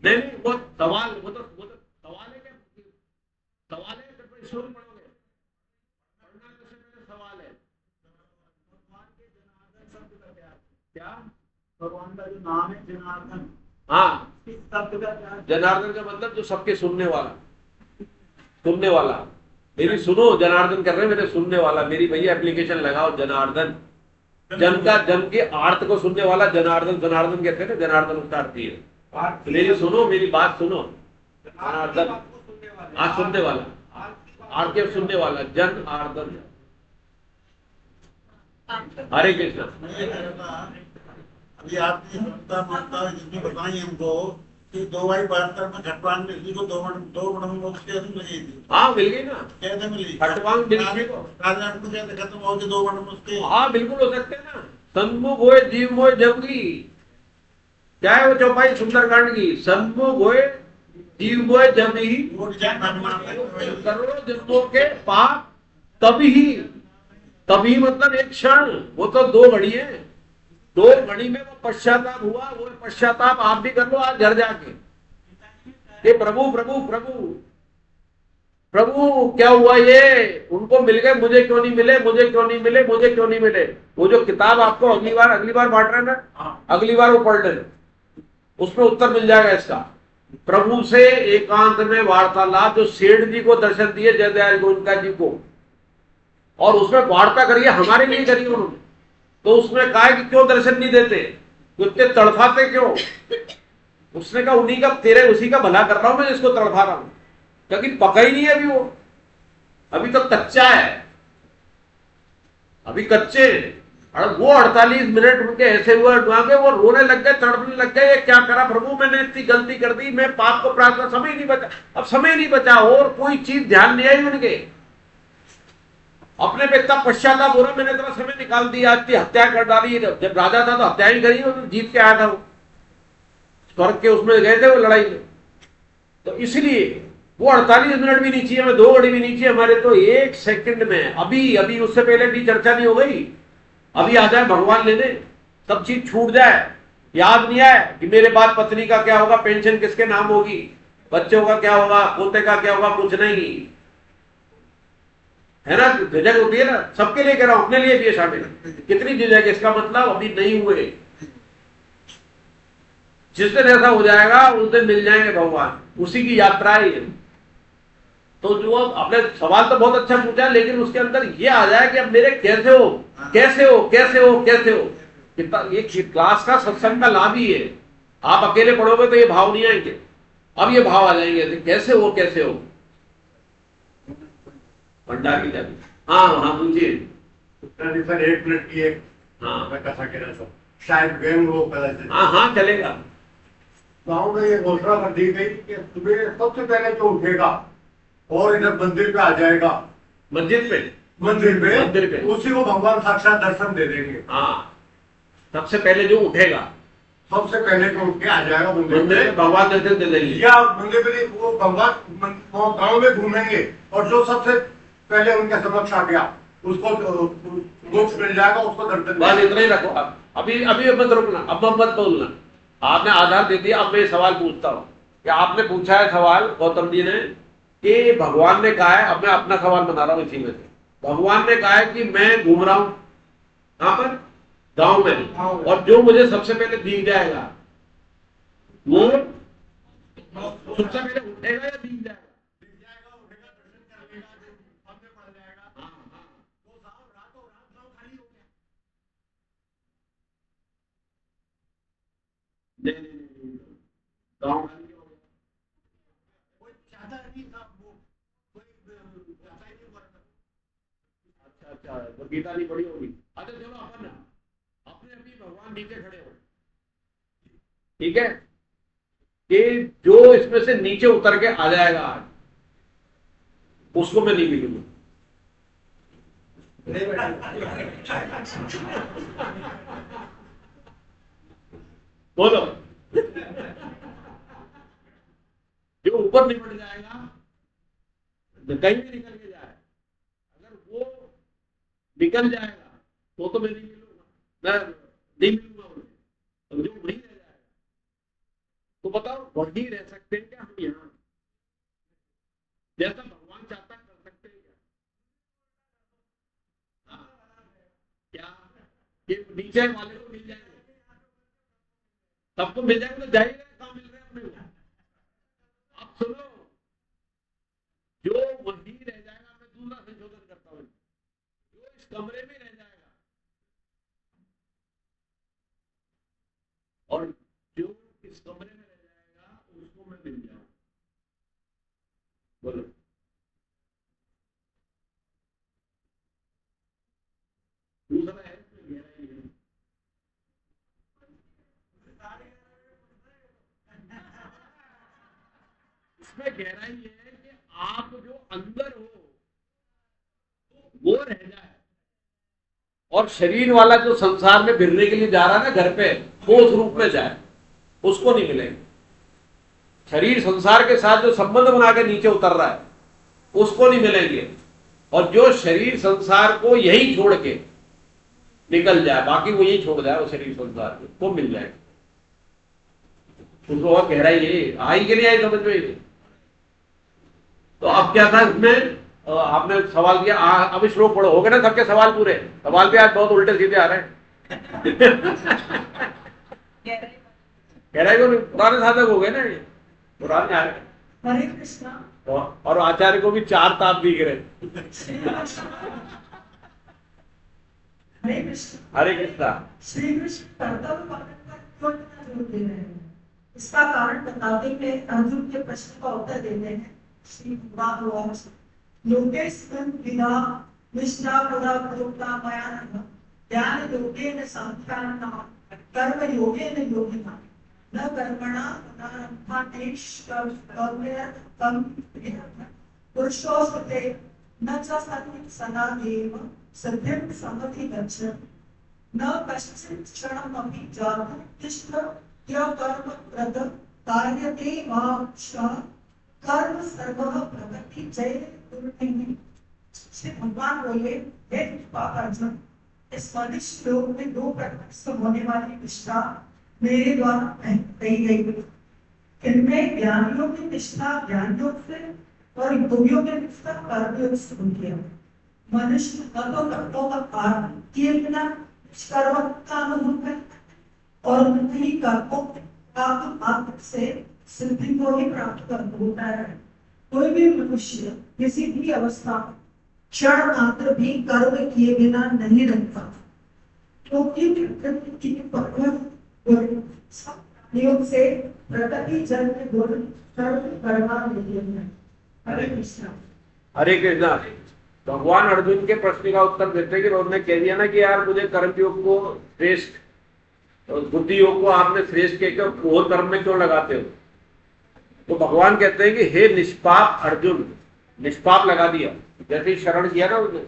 नहीं नहीं, वो सवाल, वो तो सवाल है क्या? सवाल है, फिर स्टोरी पढ़ोगे? पढ़ना है तो उससे पहले सवाल है। भगवान के जनार्दन शब्द का क्या अर्थ है? क्या? भगवान का जो नाम है जनार्दन, हाँ, इस शब्द का क्या अर्थ है? जनार्दन का मतलब जो सबके सुनने वाला, सुनने वाला। मेरी सुनो, जनार्दन कर रहे हैं मेरे सुनने वाला, मेरी भैया एप्लीकेशन लगाओ जनार्दन। जन का, जन के आर्त को सुनने वाला जनार्दन, जनार्दन कहते हैं ना, जनार्दन उसका अर्थ ही है। तो मेरी सुनो, मेरी बात सुनो। जनार्दन, आज सुनने वाला, आर के सुनने वाला, जन आर्दन। हरे कृष्ण। मैं कह रहा था, अभी आपने संता माता जितनी बताई हमको कि 2/72 में घटवान ऋषि को 2 मोक्ष की अधीन मिली थी। हाँ मिल गई ना, कैसे मिली? खटवांग ऋषि को। राजनाथ को कैसे खत्म हो गए 2 मोक्ष के? हाँ बिल्कुल हो सकते हैं ना। सन्मुख होए जीव मोए जंगी, क्या है वो चौपाई सुंदरकांड की? सन्मुख होए जीव मोए जंगी, वो डिजाइन भगवान करोड़ों जन्मों के पाप तभी, तभी मतलब एक क्षण, वो तो 2 घड़ी है। 2 घड़ी में वो पश्चाताप हुआ, वो पश्चाताप आप भी कर लो आज घर जाके। ये प्रभु प्रभु प्रभु प्रभु क्या हुआ ये, उनको मिल गए, मुझे क्यों नहीं मिले, मुझे क्यों नहीं मिले, मुझे क्यों नहीं मिले। वो जो किताब आपको अगली बार बांट रहे हैं ना, अगली बार वो पढ़ लेना, उसमें उत्तर मिल जाएगा इसका। प्रभु से एकांत में वार्तालाप, जो सेठ जी को दर्शन दिए जयदयाल गोविंदा जी को, और उसमें वार्ता करिए, हमारे लिए करिए उन्होंने। तो उसमें कहा कि क्यों दर्शन नहीं देते, इतने तड़फाते क्यों? उसने कहा उन्हीं का, तेरे उसी का भला कर रहा हूं मैं जिसको तड़फा रहा हूं, लेकिन पका ही नहीं है अभी वो, अभी तो कच्चा है, अभी कच्चे। और वो 48 मिनट उनके ऐसे हुए के वो रोने लग गए, तड़पने लग गए, ये क्या करा प्रभु, मैंने इतनी गलती कर दी, मैं पाप को प्रार्थना, समय नहीं बचा, अब समय नहीं बचा, और कोई चीज ध्यान नहीं आई उनके, अपने पे इतना पश्चाताप हो रहा, मैंने इतना समय निकाल दिया, इतनी हत्या कर डाली, जब राजा था तो हत्या ही करी, जीत के आया था वो, स्वर्ग के उसमें गए थे वो लड़ाई में। तो इसलिए वो 48 मिनट भी नहीं चाहिए हमें, 2 घड़ी भी नहीं चाहिए हमारे, तो 1 सेकंड में, अभी अभी उससे पहले भी चर्चा नहीं हो गई, अभी आ जाए भगवान लेने, सब चीज छूट जाए, याद नहीं आए कि मेरे बाद पत्नी का क्या होगा, पेंशन किसके नाम होगी, बच्चों का क्या होगा, पोते का क्या होगा, कुछ नहीं है ना। झिझक होती है ना, सबके लिए कह रहा हूं, अपने लिए भी है शामिल। कितनी झिझक, इसका मतलब अभी नहीं हुए, जिस दिन ऐसा हो जाएगा उस दिन मिल जाएंगे भगवान, उसी की यात्रा है। तो जो आपने सवाल तो बहुत अच्छा पूछा, लेकिन उसके अंदर ये आ जाए कि अब मेरे कैसे हो, कैसे हो, कैसे हो, कैसे हो। कितना ये क्लास का, सत्संग का लाभ ही है। आप अकेले पढ़ोगे तो ये भाव नहीं आएंगे, अब ये भाव आ जाएंगे, कैसे हो, कैसे हो। भंडार की जाती, हाँ हाँ पूछिए। सर 1 मिनट की एक, हाँ मैं कथा कह रहा था, शायद गेम वो पता चले। हाँ हाँ चलेगा। गाँव में ये घोषणा कर दी गई कि सुबह सबसे पहले जो उठेगा और इधर मंदिर पे आ जाएगा, मस्जिद पे, मंदिर मंदिर पे पे। उसी को भगवान साक्षात दर्शन दे देंगे। हाँ, सबसे पहले जो उठेगा, सबसे पहले जो उठ के आ जाएगा मंदिर मंदिर पे, में भगवान दर्शन दे देंगे। या मंदिर पे वो भगवान वो गाँव में घूमेंगे, और जो सबसे पहले उनके समक्ष आ गया उसको मोक्ष मिल जाएगा, उसको दर्शन बस मिलेगा। इतना ही रखो आप, अभी अभी मत रुकना, अब मत बोलना। आपने आधार दे दिया, अब मैं सवाल पूछता हूँ कि आपने पूछा है सवाल गौतम जी ने कि भगवान ने कहा है, अब मैं अपना सवाल बना रहा हूँ इसी में से। भगवान ने कहा है कि मैं घूम रहा हूं कहां पर, गांव में, और जो मुझे सबसे पहले दिख जाएगा वो सबसे पहले उठेगा या दिख जाएगा? हाँ हाँ, तो साहब रातों रात गांव खाली हो गया। नहीं नहीं नहीं, नहीं, गांव खाली हो गया, कोई चाहता नहीं था वो, कोई चाहता ही नहीं हुआ था। अच्छा अच्छा, तो गीता नहीं पढ़ी होगी। अच्छा चलो, अपन अपने अभी भगवान नीचे खड़े हो, ठीक है, कि जो इसमें से नीचे उतर के आ जाएगा आज, उसको मैं नहीं मिलूंगा। बोलो, जो ऊपर निपट जाएगा, कहीं भी निकल के जाए, अगर वो निकल जाएगा तो मैं नहीं मिलूंगा, मैं नहीं मिलूंगा उन्हें, तो जो वहीं रह जाएगा तो बताओ वही रह सकते हैं क्या हम यहाँ? जैसा भगवान चाहता कर सकते हैं क्या? क्या ये नीचे वाले को मिल जाएंगे, सबको मिल जाएंगे तो जाइए कहाँ मिल रहे हैं अपने को? आप सुनो, जो वही रह जाएगा, मैं दूसरा संशोधन करता हूँ, जो इस कमरे में रह जाएगा और जो इस कमरे में रह जाएगा उसको मैं मिल जाऊँ। बोलो दूसरा है गहराई है। इसमें गहराई है कि आप जो अंदर हो वो रह जाए और शरीर वाला जो संसार में फिरने के लिए जा रहा है ना घर पे, वो उस रूप में जाए, उसको नहीं मिलेंगे। शरीर संसार के साथ जो संबंध बना के नीचे उतर रहा है उसको नहीं मिलेंगे, और जो शरीर संसार को यही छोड़ के निकल जाए, बाकी वो यही छोड़ जाए, वो शरीर संसार को मिल जाएगा। उसको और गहराई है, आई कि नहीं आई समझ में? तो अब क्या था इसमें, आपने सवाल किया, अब श्लोक पढ़ो, हो गए ना सबके सवाल पूरे? सवाल भी आज बहुत उल्टे सीधे आ रहे हैं। गहराई को पुराने साधक हो गए ना, ये पुराने आ रहे। हरे कृष्णा। और आचार्य को भी 4 ताप दिख रहे। हरे कृष्ण। हरे कृष्णा। श्री कृष्ण कर्तव्य पालन पर क्यों इतना जोर दे रहे हैं, इसका कारण बताते हुए अर्जुन के प्रश्न का उत्तर देते हैं श्री भगवान। लोकेस्मिन् विदा निष्ठा पदा प्रोक्ता मया नघ ज्ञान योगेन सांख्यानां कर्म योगेन योगिनां न कर्मणा पुरुषोस्ते न च सनादेव सत्यं सम्मति गच्छति न कश्चित् क्षणमपि जातु तिष्ठ कर्म प्रद कार्यते वा कर्म सर्वः प्रगति जय। श्री भगवान बोले, हे अर्जुन, इस मनुष्य लोक में 2 प्रकार से होने वाली निष्ठा मेरे द्वारा कही गई। इनमें ज्ञानियों की निष्ठा ज्ञान योग से और योगियों की निष्ठा कर्म योग से होती है। मनुष्य न तो कर्तों का कार्य किए बिना निष्कर्म का अनुभव है और न ही कर्मों का मात्र से सिद्धि को ही प्राप्त कर होता है। कोई भी मनुष्य किसी भी अवस्था क्षण मात्र भी कर्म किए बिना नहीं रहता, क्योंकि प्रकृति की योग से प्रकृति जन्य गुण कर्म करना नहीं है। हरे कृष्णा। हरे कृष्णा। भगवान अर्जुन के प्रश्न का उत्तर देते कि उन्होंने कह दिया ना कि यार मुझे कर्म योग को श्रेष्ठ, बुद्धि योग को आपने श्रेष्ठ कहकर और कर्म में क्यों लगाते हो? तो भगवान कहते हैं कि हे निष्पाप अर्जुन, निष्पाप लगा दिया, जैसे ही शरण किया ना उसने,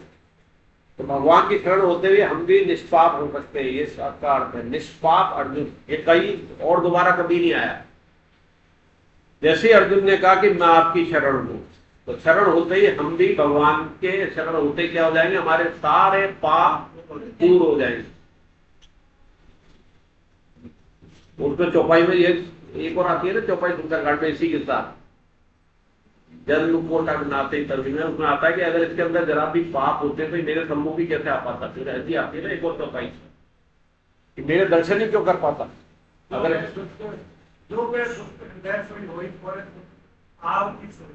तो भगवान की शरण होते हुए हम भी निष्पाप हो सकते हैं, ये सबका अर्थ है निष्पाप अर्जुन। ये कहीं और दोबारा कभी नहीं आया। जैसे अर्जुन ने कहा कि मैं आपकी शरण हूं, तो शरण होते ही हम भी भगवान के शरण होते क्या हो जाएंगे, हमारे सारे पाप दूर हो जाएंगे। उसमें चौपाई में ये एक और आती है ना, चौपाई सुंदरकांड में इसी के साथ जन्म को नाते तभी में उसमें आता है कि अगर इसके अंदर जरा भी पाप होते तो मेरे सम्मुख ही कैसे आ पाता। फिर ऐसी आती है ना एक और चौपाई कि मेरे दर्शन ही क्यों कर पाता। अगर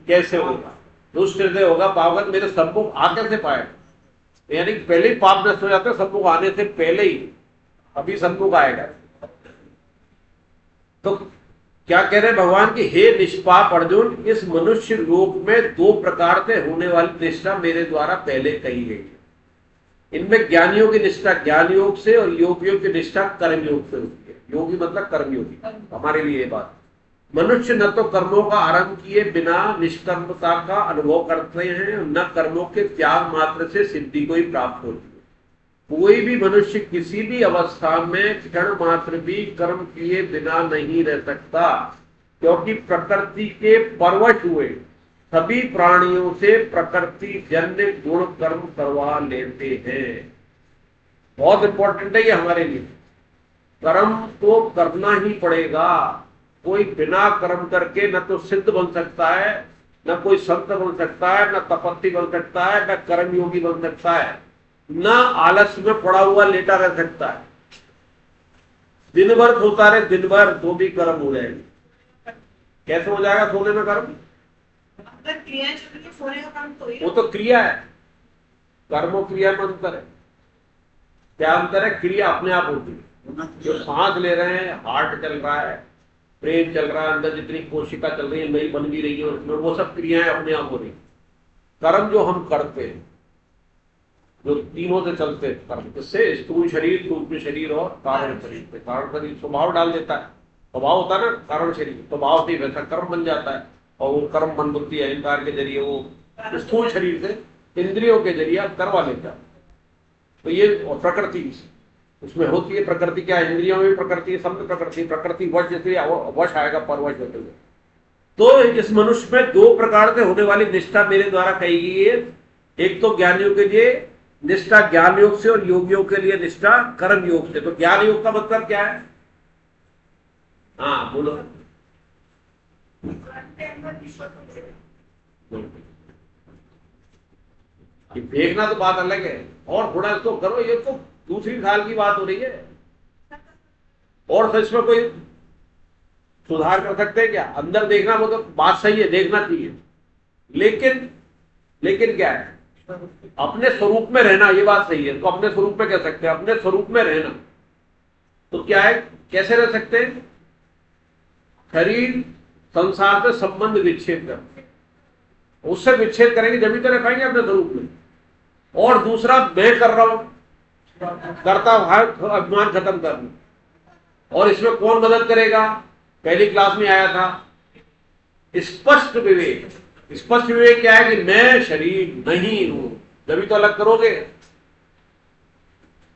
कैसे होगा, दुष्ट हृदय होगा पावगत मेरे सम्मुख आ कैसे पाएगा, यानी पहले ही पाप नष्ट हो जाते हैं सम्मुख आने से पहले ही, अभी सम्मुख आएगा। तो क्या कह रहे भगवान की, हे निष्पाप अर्जुन, इस मनुष्य लोक में 2 प्रकार से होने वाली निष्ठा मेरे द्वारा पहले कही गई है। इनमें ज्ञानियों की निष्ठा ज्ञान योग से और योगियों की निष्ठा कर्म योग से होती है। योगी मतलब कर्मयोगी, हमारे लिए बात। मनुष्य न तो कर्मों का आरंभ किए बिना निष्कर्मता का अनुभव करते हैं, न कर्मों के त्याग मात्र से सिद्धि को ही प्राप्त होती है। कोई भी मनुष्य किसी भी अवस्था में क्षण मात्र भी कर्म किए बिना नहीं रह सकता, क्योंकि प्रकृति के परवश हुए सभी प्राणियों से प्रकृति जन्य गुण कर्म करवा लेते हैं। बहुत इंपॉर्टेंट है ये हमारे लिए। कर्म तो करना ही पड़ेगा, कोई बिना कर्म करके न तो सिद्ध बन सकता है, न कोई संत बन सकता है, न तपस्वी बन सकता है, न कर्मयोगी बन सकता है, न आलस्य में पड़ा हुआ लेटा रह सकता है। दिन भर सोता रहे, दिन भर, तो भी कर्म हो जाएगी। कैसे हो जाएगा सोने में कर्म? अगर क्रियाएं चल रही है, सोने का काम तो वो तो क्रिया है, कर्म और क्रिया में अंतर है। क्या अंतर है? क्रिया अपने आप होती है। जो सांस ले रहे हैं, हार्ट चल रहा है, प्रेम चल रहा है, अंदर जितनी कोशिका चल रही है, नई बन भी रही है उसमें, वो सब क्रियाएं अपने आप हो रही। कर्म जो हम करते हैं, जो तीनों से चलते हैं कर्म, किससे? स्थूल शरीर, सूक्ष्म शरीर और कारण शरीर पे। कारण शरीर स्वभाव डाल देता है, स्वभाव होता है ना कारण शरीर, स्वभाव से वैसा कर्म बन जाता है। और वो कर्म मन बुद्धि अहंकार के जरिए वो स्थूल शरीर से इंद्रियों के जरिए करवा लेता है। तो ये प्रकृति उसमें होती है। प्रकृति क्या? इंद्रियों में प्रकृति, सब में प्रकृति। प्रकृति वश जैसे वश आएगा परवश होते हुए। तो इस मनुष्य में दो प्रकार से होने वाली निष्ठा मेरे द्वारा कही गई है। एक तो ज्ञानियों के लिए निष्ठा ज्ञान योग से, और योगियों के लिए निष्ठा कर्म योग से। तो ज्ञान योग का मतलब क्या है? हाँ बोलो। देखना तो बात अलग है, और थोड़ा इसको करो, ये तो दूसरी साल की बात हो रही है। और फिर इसमें कोई सुधार कर सकते हैं क्या? अंदर देखना, वो तो बात सही है, देखना चाहिए, लेकिन क्या है? अपने स्वरूप में रहना, ये बात सही है। तो अपने स्वरूप में कह सकते हैं, अपने स्वरूप में रहना। तो क्या है, कैसे रह सकते हैं? शरीर संसार से संबंध विच्छेद कर, उससे विच्छेद करेंगे जब ही तो रह पाएंगे अपने स्वरूप में। और दूसरा, मैं कर रहा हूं, करता अभिमान खत्म करना। और इसमें कौन मदद करेगा? पहली क्लास में आया था स्पष्ट विवेक। स्पष्ट विवेक क्या है? कि मैं शरीर नहीं हूं, जब तो अलग करोगे।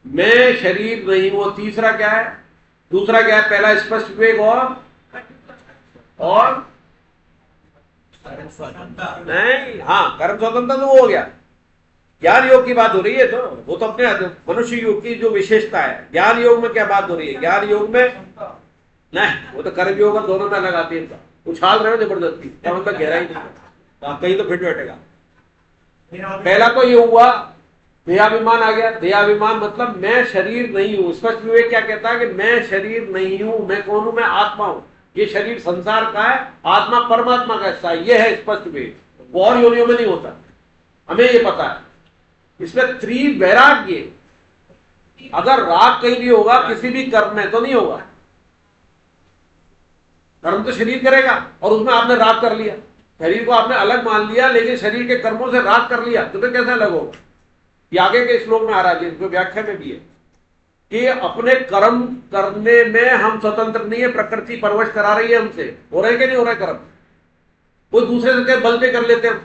मैं शरीर नहीं हूं। तीसरा क्या है? दूसरा क्या है? पहला स्पष्ट विवेक, और नहीं, हाँ कर्म स्वतंत्रता तो हो गया। ज्ञान योग की बात हो रही है, तो वो तो अपने मनुष्य योग की जो विशेषता है। ज्ञान योग में क्या बात हो रही है? ज्ञान योग में नहीं, वो तो कर्म योग और दोनों में लगाती है। उछाल रहे हो जबरदस्ती, क्या मतलब गहराई नहीं, कहीं तो फिट बैठेगा। पहला तो ये हुआ, देहाभिमान आ गया। देहाभिमान मतलब मैं शरीर नहीं हूं। स्पष्ट विवेक क्या कहता है? कि मैं शरीर नहीं हूं। मैं कौन हूं? मैं आत्मा हूं। ये शरीर संसार का है, आत्मा परमात्मा का हिस्सा है। ये है स्पष्ट विवेक। वो और योनियों में नहीं होता, हमें ये पता है। इसमें त्रिवैराग्य, अगर राग कहीं भी होगा किसी भी कर्म में तो नहीं होगा। कर्म तो शरीर करेगा, और उसमें आपने राग कर लिया, शरीर को आपने अलग मान लिया, लेकिन शरीर के कर्मों से राग कर लिया, तो कैसे अलग होगा? ये आगे के श्लोक में आ रहा है, जिसको व्याख्या में भी है कि अपने कर्म करने में हम स्वतंत्र नहीं है, प्रकृति परवश करा रही है हमसे। हो रहे कि नहीं हो रहे कर्म? कोई दूसरे से बल पे कर लेते हैं,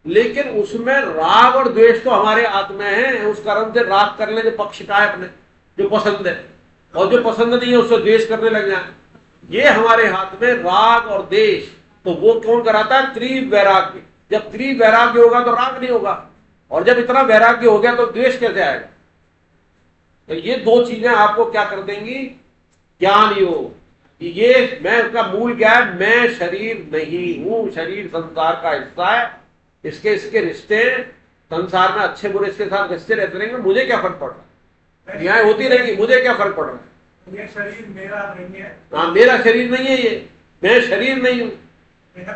लेकिन उसमें राग और द्वेष तो हमारे हाथ में है। उस कर्म से राग कर ले जो पक्ष का है अपने, जो पसंद है, और जो पसंद नहीं है उससे द्वेष करने लग जाए। ये हमारे हाथ में राग और द्वेष। तो वो कौन कराता है? त्रिवैराग्य। जब त्रिवैराग्य होगा तो राग नहीं होगा, और जब इतना वैराग्य हो गया तो द्वेष कैसे आएगा? तो ये दो चीजें आपको क्या कर देंगी? ज्ञान योग। ये मैं, उसका मूल क्या है? मैं शरीर नहीं हूं, शरीर संसार का हिस्सा है। इसके रिश्ते संसार में अच्छे बुरे इसके साथ रिश्ते रहते रहेंगे, मुझे क्या फर्क पड़ रहा है? यहाँ होती रहेगी, मुझे क्या फर्क पड़ रहा है? ये शरीर मेरा नहीं है। हाँ, मेरा शरीर नहीं है ये, मैं शरीर नहीं हूं,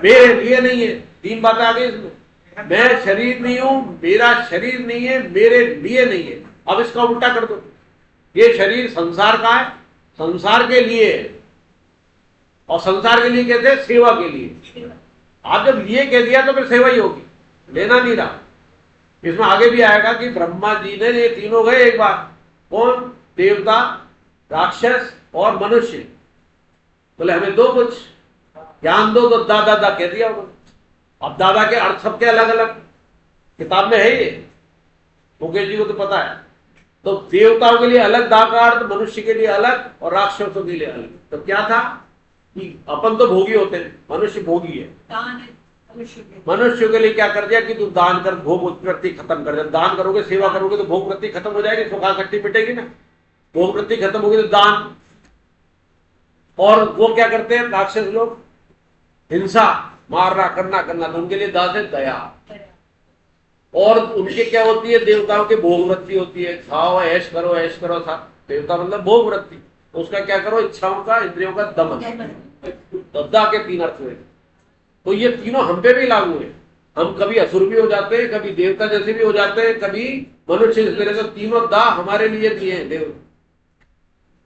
मेरे लिए नहीं है। तीन बातें आ गई इसमें। मैं शरीर नहीं हूं, मेरा शरीर नहीं है, मेरे लिए नहीं है। अब इसका उल्टा कर दो, ये शरीर संसार का है, संसार के लिए है, और संसार के लिए कहते हैं सेवा के लिए। आप जब लिए कह दिया तो फिर सेवा ही होगी, लेना नहीं रहा। इसमें आगे भी आएगा कि ब्रह्मा जी ने ये तीनों गए एक बार, कौन? देवता, राक्षस और मनुष्य। बोले हमें दो कुछ ज्ञान दो, तो दादा दा कह दिया उन्होंने। अब दादा के अर्थ सबके अलग अलग किताब में है ये, मुकेश जी को तो पता है। तो देवताओं के लिए अलग दा का अर्थ, मनुष्य के लिए अलग, और राक्षसों के लिए अलग। तो क्या था कि अपन तो भोगी होते हैं, मनुष्य भोगी है। मनुष्य के लिए क्या कर दिया कि तू दान कर, भोग वृत्ति खत्म कर दे। दान करोगे, सेवा करोगे तो भोग वृत्ति खत्म हो जाएगी, सुखासक्ति मिटेगी ना। भोग वृत्ति खत्म होगी तो दान, और वो क्या करते हैं राक्षस लोग? हिंसा, मारना, करना, तो उनके लिए दास है दया। और उनके क्या होती है? देवताओं की भोग वृत्ति होती है, खाओ ऐश करो ऐश करो। देवता मतलब भोग वृत्ति, उसका क्या करो? इच्छाओं का, इंद्रियों का दमन। दद्दा के 3 अर्थ हुए। तो ये तीनों हम पे भी लागू है। हम कभी असुर भी हो जाते हैं, कभी देवता जैसे भी हो जाते हैं, कभी मनुष्य जैसे। तो तीनों दा हमारे लिए दिए हैं देव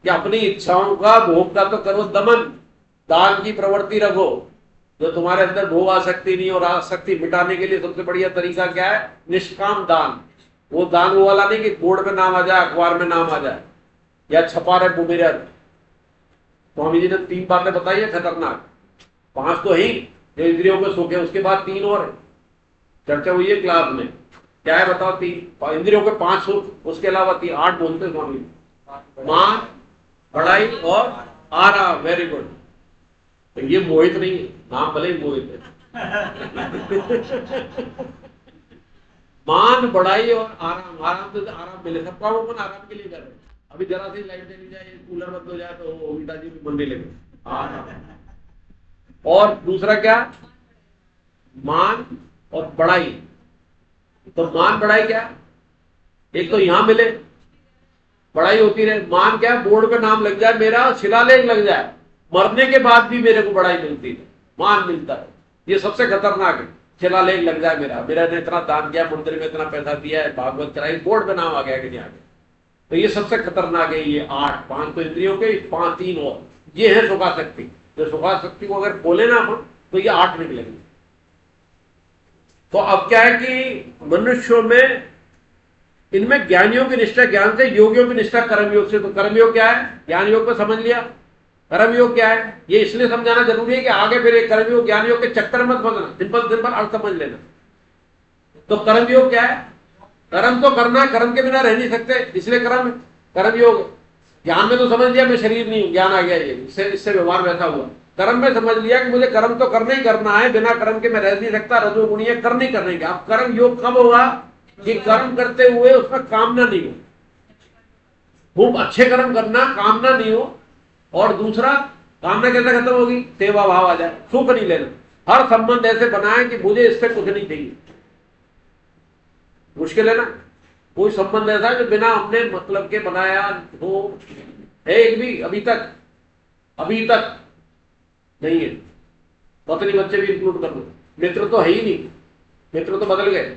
कि अपनी इच्छाओं का, भोग का तो करो दमन, दान की प्रवृत्ति रखो। जो तुम्हारे अंदर भोग आसक्ति नहीं, और आसक्ति मिटाने के लिए सबसे बढ़िया तरीका क्या है? निष्काम दान। वो दान वो वाला नहीं कि बोर्ड में नाम आ जाए, अखबार में नाम आ जाए, या छपा रहे बुमिरर। स्वामी जी ने 3 बातें बताई है खतरनाक। 5 तो ही जो इंद्रियों को सोखे, उसके बाद 3 और चर्चा हुई है क्लास में। क्या है बताओ? 3 इंद्रियों के 5 सुख, उसके अलावा 3 8 बोलते स्वामी। मान, बड़ाई और आराम। Very good. तो ये मोहित नहीं है, नाम भले ही मोहित है। मान, बड़ाई और आराम। आराम तो आराम मिले, सब काम अपन आराम के लिए कर रहे हैं। अभी जरा सी लाइट चली जाए, कूलर बंद हो जाए तो उल्टा जी भी बनने लगे। और दूसरा क्या? मान और बड़ाई। तो मान बड़ाई क्या? एक तो यहां मिले, बड़ाई होती रहे। मान क्या? बोर्ड पे नाम लग जाए मेरा, शिलालेख लग जाए, मरने के बाद भी मेरे को बड़ाई मिलती है, मान मिलता है। ये सबसे खतरनाक है। शिलालेख लग जाए मेरा ने इतना दान किया, मंदिर में इतना पैसा दिया है, भागवत कराई, बोर्ड पे नाम आ गया कि नहीं आ गया। तो ये सबसे खतरनाक है। ये 8 5 तो इंद्रियों के, 5 3 और ये है सुखाशक्ति। जो सुखाशक्ति को अगर बोले ना हम, तो ये 8 निकलेंगे। तो अब क्या है कि मनुष्यों में, इनमें ज्ञानियों की निष्ठा ज्ञान से, योगियों की निष्ठा कर्मयोग से। तो कर्मयोग क्या है? ज्ञान योग को समझ लिया। कर्मयोग क्या है ये इसलिए समझाना जरूरी है कि आगे फिर एक कर्मयोग ज्ञान योग के चक्कर मत फंसना, सिंपल अर्थ समझ लेना। तो कर्मयोग क्या है? कर्म तो करना, कर्म के बिना रह नहीं सकते, इसलिए कर्मयोग। ज्ञान में तो समझ लिया मैं शरीर नहीं हूं, ज्ञान आ गया, ये इससे व्यवहार वैसा हुआ। कर्म में समझ लिया कि मुझे कर्म तो करना ही करना है, बिना कर्म के मैं रह नहीं सकता, रजोगुणी है, करने करने का। अब कर्म योग कब होगा? कि कर्म करते हुए उसका कामना नहीं हो, खूब अच्छे कर्म करना, कामना नहीं हो। और दूसरा, कामना कैसे खत्म होगी? सेवा भाव आ जाए, सुख नहीं लेना। हर संबंध ऐसे बनाए कि मुझे इससे कुछ नहीं चाहिए। मुश्किल है ना? कोई संबंध ऐसा है जो बिना अपने मतलब के बनाया हो है? एक भी अभी तक नहीं है। पत्नी बच्चे भी इंक्लूड कर दो, मित्र तो है ही नहीं। मित्र तो बदल गए।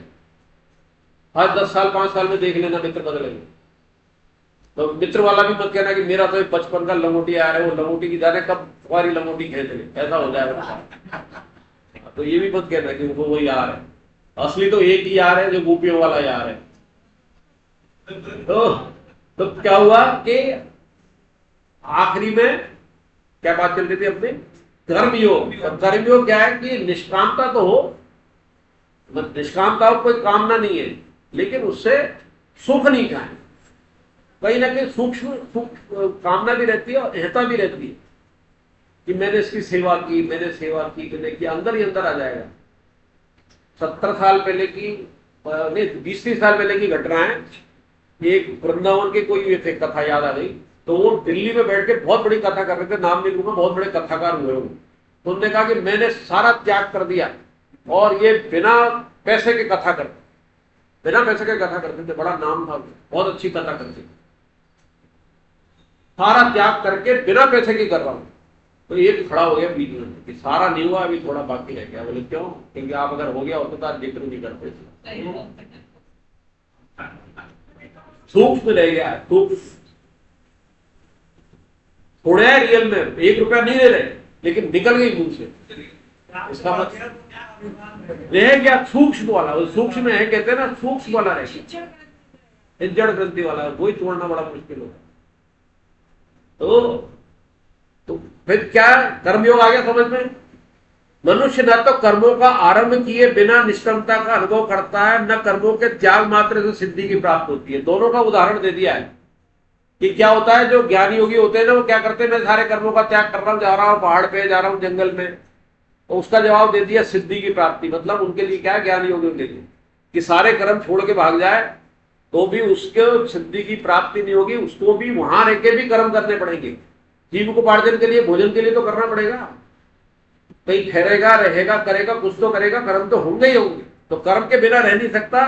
आज 10 साल 5 साल में देख लेना मित्र बदल गए। तो मित्र वाला भी मत कहना कि मेरा तो बचपन का लंगोटी आ रहा है, वो लंगोटी की जाने कब तुम्हारी लंगोटी खेच ले, ऐसा हो जाएगा। तो ये भी मत कहना कि वो यार है। असली तो एक ही यार है जो गोपियों वाला यार है। तो क्या हुआ कि आखिरी में क्या बात चल रही थी अपने? कर्मयोग। कर्मयोग क्या है कि निष्कामता तो हो, निष्कामता कोई कामना नहीं है, लेकिन उससे सुख नहीं खाए। कहीं ना कहीं सूक्ष्म कामना भी रहती है और अहता भी रहती है कि मैंने इसकी सेवा की, मैंने सेवा की, मैंने किया, अंदर ही अंदर आ जाएगा। 70 साल पहले की, 20-30 साल पहले की घटना है। एक वृंदावन के कोई थे, कथा याद आ गई। तो वो दिल्ली में बैठ के बहुत बड़ी कथा कर रहे थे, नाम नहीं लूंगा, बहुत बड़े कथाकार हुए वो। तो उन्होंने कहा कि मैंने सारा त्याग कर दिया और ये बिना पैसे के कथा करते, बिना पैसे के कथा करते थे, बड़ा नाम था, बहुत अच्छी कथा करते, सारा त्याग करके बिना पैसे की कर रहा हूं। तो एक खड़ा हो गया बीच में कि सारा नहीं हुआ, अभी थोड़ा बाकी रह गया। बोले क्यों? क्योंकि आप अगर हो गया होता तो आप जिक्र नहीं करते, सूक्ष्म रह गया। थोड़ा है रियल में, 1 रुपया नहीं दे रहे, लेकिन निकल गई मुंह से। इसका मतलब रह गया सूक्ष्म वाला। वो सूक्ष्म है, कहते हैं ना, सूक्ष्म वाला रह गया, जड़ ग्रंथि वाला, वही तोड़ना बड़ा मुश्किल होगा। तो फिर क्या कर्मयोग आ गया समझ में? मनुष्य न तो कर्मों का आरंभ किए बिना निष्कामता का अनुभव करता है, न कर्मों के त्याग मात्र से सिद्धि की प्राप्त होती है। दोनों का उदाहरण दे दिया है कि क्या होता है। जो ज्ञानी योगी होते हैं ना, वो क्या करते हैं? मैं सारे कर्मों का त्याग कर रहा हूं, जा रहा हूं पहाड़ पे, जा रहा हूं जंगल में। तो उसका जवाब दे दिया सिद्धि की प्राप्ति। मतलब उनके लिए क्या है? ज्ञानी योगियों के लिए कि सारे कर्म छोड़ के भाग जाए तो भी उसके सिद्धि की प्राप्ति नहीं होगी, उसको भी वहां रह के भी कर्म करने पड़ेंगे। जीविकोपार्जन के लिए, भोजन के लिए तो करना पड़ेगा। कहीं ठहरेगा, रहेगा, करेगा, कुछ तो करेगा, कर्म तो होंगे ही होंगे। तो कर्म के बिना रह नहीं सकता।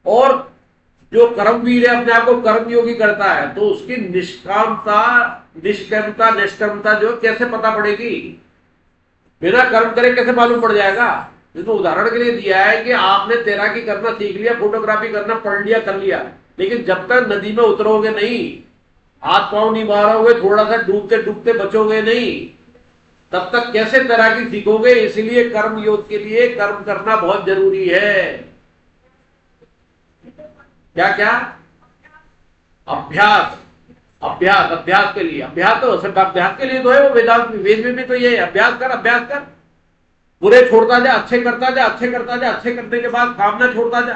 और जो कर्मवीर है, अपने आप को कर्मयोगी करता है, तो उसकी निष्कामता, निष्कर्मता, निष्कर्मता जो कैसे पता पड़ेगी? बिना कर्म करे कैसे मालूम पड़ जाएगा? तो उदाहरण के लिए दिया है कि आपने तैराकी करना सीख लिया, फोटोग्राफी करना पढ़ लिया, कर लिया, लेकिन जब तक नदी में उतरोगे नहीं, हाथ पांव नहीं मारोगे, थोड़ा सा डूबते डूबते बचोगे नहीं, तब तक कैसे तैराकी सीखोगे? इसलिए कर्म योग के लिए कर्म करना बहुत जरूरी है। क्या क्या? अभ्यास, अभ्यास, अभ्यास के लिए। अभ्यास तो सिर्फ अभ्यास के लिए तो है, वो वेदांत वेद में भी तो ये है, अभ्यास कर, अभ्यास कर, बुरे छोड़ता जा, अच्छे करता जा, अच्छे करता जा, अच्छे करने के बाद कामना छोड़ता जा।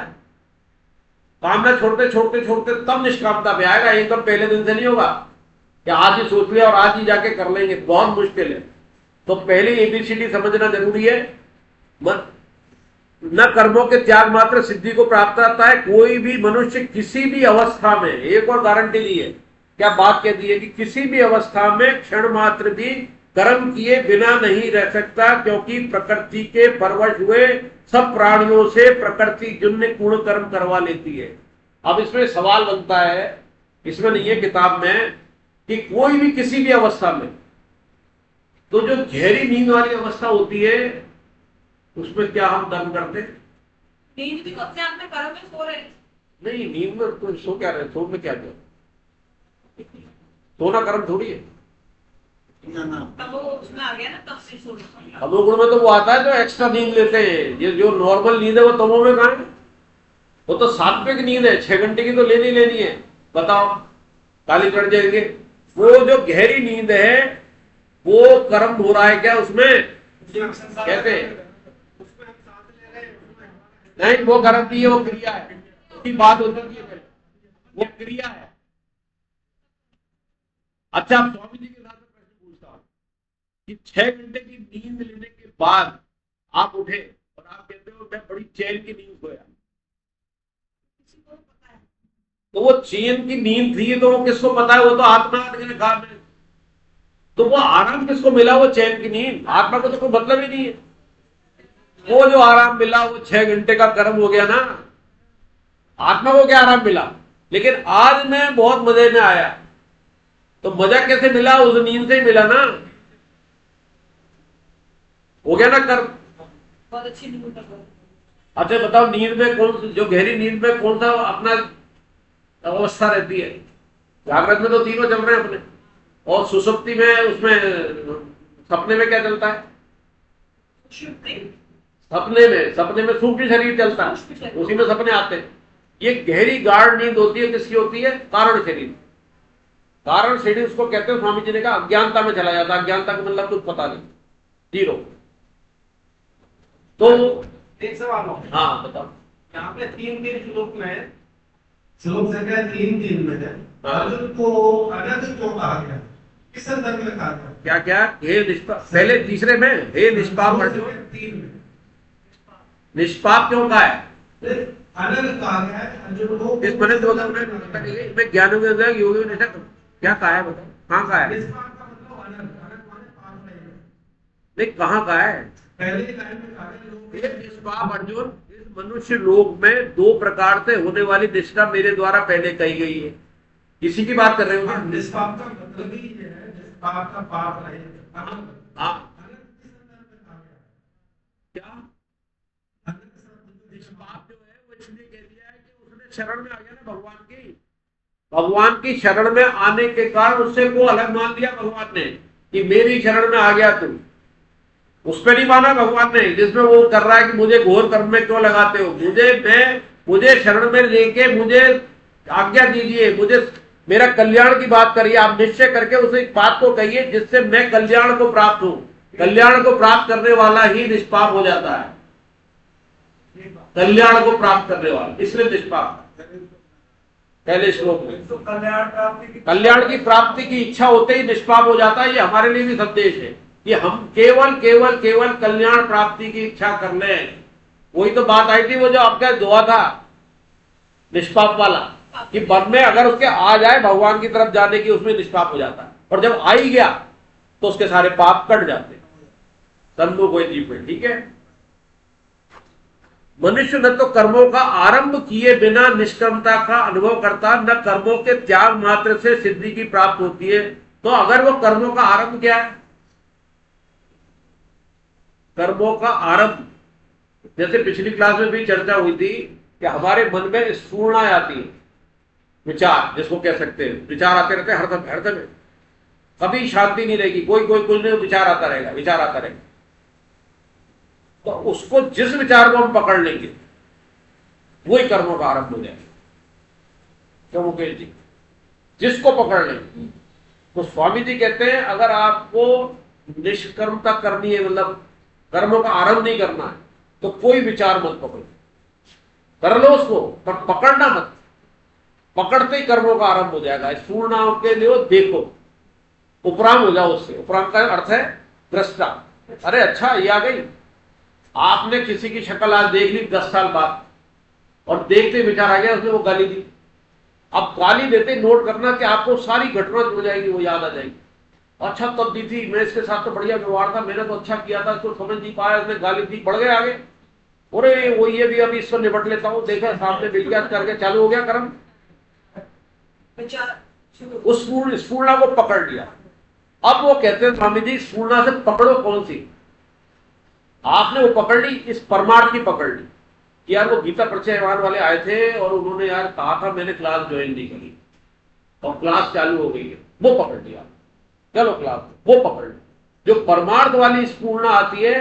कामना छोड़ते छोड़ते छोड़ते तब निष्कामता पे आएगा। एकदम पहले दिन से नहीं होगा कि आज ही सोच लिया और आज ही जाके कर लेंगे, बहुत मुश्किल है। तो पहले एबीसीडी समझना जरूरी है। न कर्मों के त्याग मात्र सिद्धि को प्राप्त करता है। कोई भी मनुष्य किसी भी अवस्था में, एक और गारंटी दी है, क्या बात कह दी है कि किसी भी अवस्था में क्षण मात्र भी कर्म किए बिना नहीं रह सकता, क्योंकि प्रकृति के परवश हुए सब प्राणियों से प्रकृति जन्य गुण कर्म करवा लेती है। अब इसमें सवाल बनता है, इसमें नहीं है किताब में, कि कोई भी किसी भी अवस्था में, तो जो गहरी नींद वाली अवस्था होती है उसमें क्या हम कर्म करते हैं? नींद भी तो अपने आप में कर्म में सो रहे हैं। नहीं, नींद में तो सो क्या रहे, सो में क्या क्या? सोना कर्म थोड़ी है। तब वो उसमें आ गया ना, तब से सो रहे हैं। तमोगुण में तो वो आता है जो एक्स्ट्रा नींद लेते हैं। ये जो नॉर्मल नींद है वो तमो में कहाँ है? वो तो सात्विक नींद है, 6 घंटे की तो लेनी लेनी है। बताओ, काली चढ़ जाएंगे। वो जो गहरी नींद है वो कर्म हो रहा है क्या उसमें? कैसे? नहीं, वो कर्म नहीं है, वो क्रिया है। उसकी बात होती है, वो क्रिया है। अच्छा, आप स्वामी जी के साथ प्रश्न पूछता हूं कि 6 घंटे की नींद लेने के बाद आप उठे और आप कहते हो मैं बड़ी चैन की नींद सोया, तो वो चैन की नींद थी तो वो किसको पता है? वो तो आत्मा ने कहा में। तो वो आराम किसको मिला? वो चैन की नींद। आत्मा को तो कोई मतलब ही नहीं है। वो जो आराम मिला वो 6 घंटे का कर्म हो गया ना। आत्मा को क्या आराम मिला? लेकिन आज मैं बहुत मजे में आया, तो मजा कैसे मिला? उस नींद से ही मिला ना। हो गया ना कर्म। बहुत अच्छी नींद कर रहे हैं। अच्छा बताओ, नींद में कौन, जो गहरी नींद में कौन सा अपना अवस्था रहती है? जागृत में तो तीनों चल रहे हैं अपने, और सुसुप्ति में, उसमें सपने में क्या चलता है? सपने में सूक्ष्म शरीर चलता है, उसी में सपने आते हैं। ये गहरी गाढ़ नींद होती है, किसकी होती है? कारण शरीर। कारण शरीर उसको कहते हैं, स्वामी जी ने कहा अज्ञानता में चला जाता है। अज्ञानता का मतलब कुछ पता नहीं, जीरो। तो एक सवाल हो, हाँ बताओ। यहाँ पे 3 श्लोक में, श्लोक संख्या 3 में है, हाँ। अर्जुन को अनंत क्यों कहा गया? किस संदर्भ में कहा गया? क्या क्या? हे निष्पाप, पहले तीसरे में हे निष्पाप अर्जुन। 3 में निष्पाप क्यों कहा है? अनंत कहा गया है अर्जुन को। इस बने तो मैं ज्ञान में योगी में क्या कहा है? बताओ कहाँ कहा है? निष्पाप का मतलब अनंत, अनंत माने पाप नहीं। नहीं, कहाँ कहा है? पहले लाइन में कहा है लोग हे निष्पाप अर्जुन, इस मनुष्य लोक में 2 प्रकार से होने वाली निष्ठा मेरे द्वारा पहले कही गई है। किसी की बात कर रहे हो? निष्पाप का मतलब ही ये है, निष्पाप का पाप नहीं। हाँ, अनंत किस संदर्भ में कहा गया? क्या निष्पाप जो है वो इसलिए कह दिया है कि उसने शरण में आ गया ना भगवान की शरण में आने के कारण उससे को अलग मान दिया भगवान ने कि मेरी शरण में आ गया तू। उस पर नहीं माना भगवान ने, जिसमें वो कर रहा है कि मुझे घोर कर्म में क्यों लगाते हो, मुझे शरण में लेके मुझे आज्ञा दीजिए, मुझे मेरा कल्याण की बात करिए। आप निश्चय करके उसे एक बात को कहिए जिससे मैं कल्याण को प्राप्त हूं। कल्याण को प्राप्त करने वाला ही निष्पाप हो जाता है, कल्याण को प्राप्त करने वाला, इसलिए निष्पाप। पहले श्लोक में तो कल्याण की प्राप्ति की इच्छा होते ही निष्पाप हो जाता है। ये हमारे लिए भी संदेश है कि हम केवल कल्याण प्राप्ति की इच्छा कर लें। वही तो बात आई थी, वो जो आपका दुआ था निष्पाप वाला, कि मन में अगर उसके आ जाए भगवान की तरफ जाने की, उसमें निष्पाप हो जाता है। और जब आ ही गया तो उसके सारे पाप कट जाते हैं। सन्मुख हुए जीव में, ठीक है। मनुष्य न तो कर्मों का आरंभ किए बिना निष्कर्मता का अनुभव करता, न कर्मों के त्याग मात्र से सिद्धि की प्राप्त होती है। तो अगर वो कर्मों का आरंभ क्या है? कर्मों का आरंभ, जैसे पिछली क्लास में भी चर्चा हुई थी कि हमारे मन में स्फूर्णा आती है, विचार जिसको कह सकते हैं, विचार आते रहते हैं हर समय, कभी शांति नहीं रहेगी, कोई नहीं विचार आता रहेगा। तो उसको जिस विचार को हम पकड़ लेंगे वही कर्मों का आरंभ हो जाएगा। क्यों मुकेश जी? जिसको पकड़ लेंगे। तो स्वामी जी कहते हैं अगर आपको निष्कर्मता करनी है, मतलब कर्मों का आरंभ नहीं करना है, तो कोई विचार मत पकड़ो, कर लो उसको, पर पकड़ना मत। पकड़ते ही कर्मों का आरंभ हो जाएगा। स्फूर्णाओं के लिए देखो, उपराम हो जाओ उससे। उपराम का अर्थ है दृष्टा। अरे अच्छा ये आ गई, आपने किसी की शक्ल आज देख ली 10 साल बाद, और देखते विचार आ गया उसने वो गाली दी। अब गाली देते नोट करना कि आपको सारी घटना हो जाएगी, वो याद आ जाएगी। अच्छा तब दी थी, मैं इसके साथ तो बढ़िया व्यवहार था, मैंने तो अच्छा किया था, इसको समझ नहीं पाया, इसने गाली दी, बढ़ गए आगे। अरे वो ये भी अभी इसको निपट लेता हूँ, देखा सामने मिल गया, करके चालू हो गया कर्म। उस स्फूर्णा को पकड़ लिया। अब वो कहते हैं स्वामी जी स्फूर्णा से पकड़ो कौन सी? आपने वो पकड़ ली, इस परमार्थ की पकड़ ली कि यार वो गीता परिचयवान वाले आए थे और उन्होंने यार कहा था, मैंने क्लास ज्वाइन नहीं करी और क्लास चालू हो गई है, वो पकड़ लिया। चलो क्लास वो पकड़ ली। जो परमार्थ वाली स्फूर्णा आती है,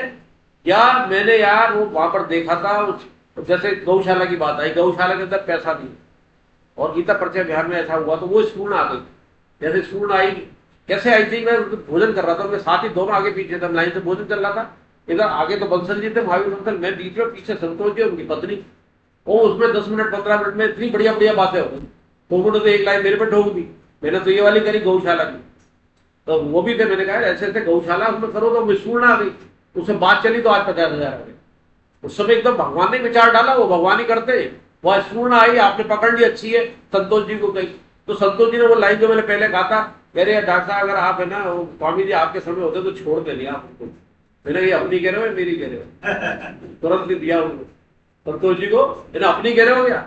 या मैंने यार वो वहां पर देखा था, जैसे गौशाला की बात आई, गौशाला के अंदर पैसा नहीं और गीता परिचय बिहार में ऐसा हुआ, तो वो स्फूर्णा आ गई। जैसे स्फूर्णा आई, कैसे आई थी? मैं भोजन कर रहा था, उनके साथ ही दोनों आगे पीछे थे, लाइन से भोजन चल रहा था। इधर आगे तो बंसल जी थे, महावीर बंसल, मैं बीच में, पीछे संतोष जी उनकी पत्नी। वो उसमें 10 मिनट 15 मिनट में इतनी बढ़िया बढ़िया बातें हो गई। तो उन्होंने तो एक लाइन मेरे पे ठोक दी, मैंने तो ये वाली करी गौशाला की। तो वो भी थे, मैंने कहा ऐसे ऐसे गौशाला उसमें करो, तो स्फूर्णा आ गई। उससे बात चली तो आज 50,000 आ गए। उस समय एकदम भगवान ने विचार डाला, वो भगवान ही करते। वह स्फूर्णा आई, आपने पकड़ ली, अच्छी है, संतोष जी को गई। तो संतोष जी ने वो लाइन जो मैंने पहले कहा था, कह रहे डॉक्टर साहब अगर आप है ना स्वामी जी आपके समय होते तो छोड़ देंगे आप उनको। मैंने ये अपनी कह रहे हो मेरी कह रहे हो? तुरंत नहीं दिया उनको, संतोष जी को। मैंने अपनी कह रहे हो क्या?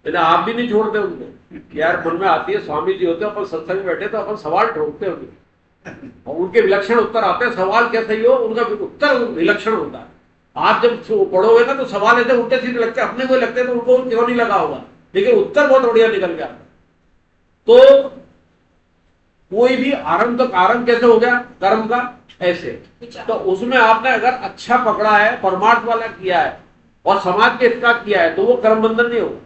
मैंने आप भी नहीं छोड़ते उनको। यार मन में आती है, स्वामी जी होते अपन सत्संग में बैठे तो अपन सवाल ठोकते होंगे और उनके विलक्षण उत्तर आते हैं। सवाल कैसे ही हो, उनका उत्तर विलक्षण होता है। आप जब पढ़ोगे ना तो सवाल ऐसे उल्टे सीधे लगते हैं, अपने को लगते हैं तो उनको क्यों नहीं लगा होगा, लेकिन उत्तर बहुत बढ़िया निकल गया। तो कोई भी आरंभ कैसे हो गया कर्म का? ऐसे। तो उसमें आपने अगर अच्छा पकड़ा है, परमार्थ वाला किया है और समाज के हित का किया है, तो वो कर्म बंधन नहीं होगा,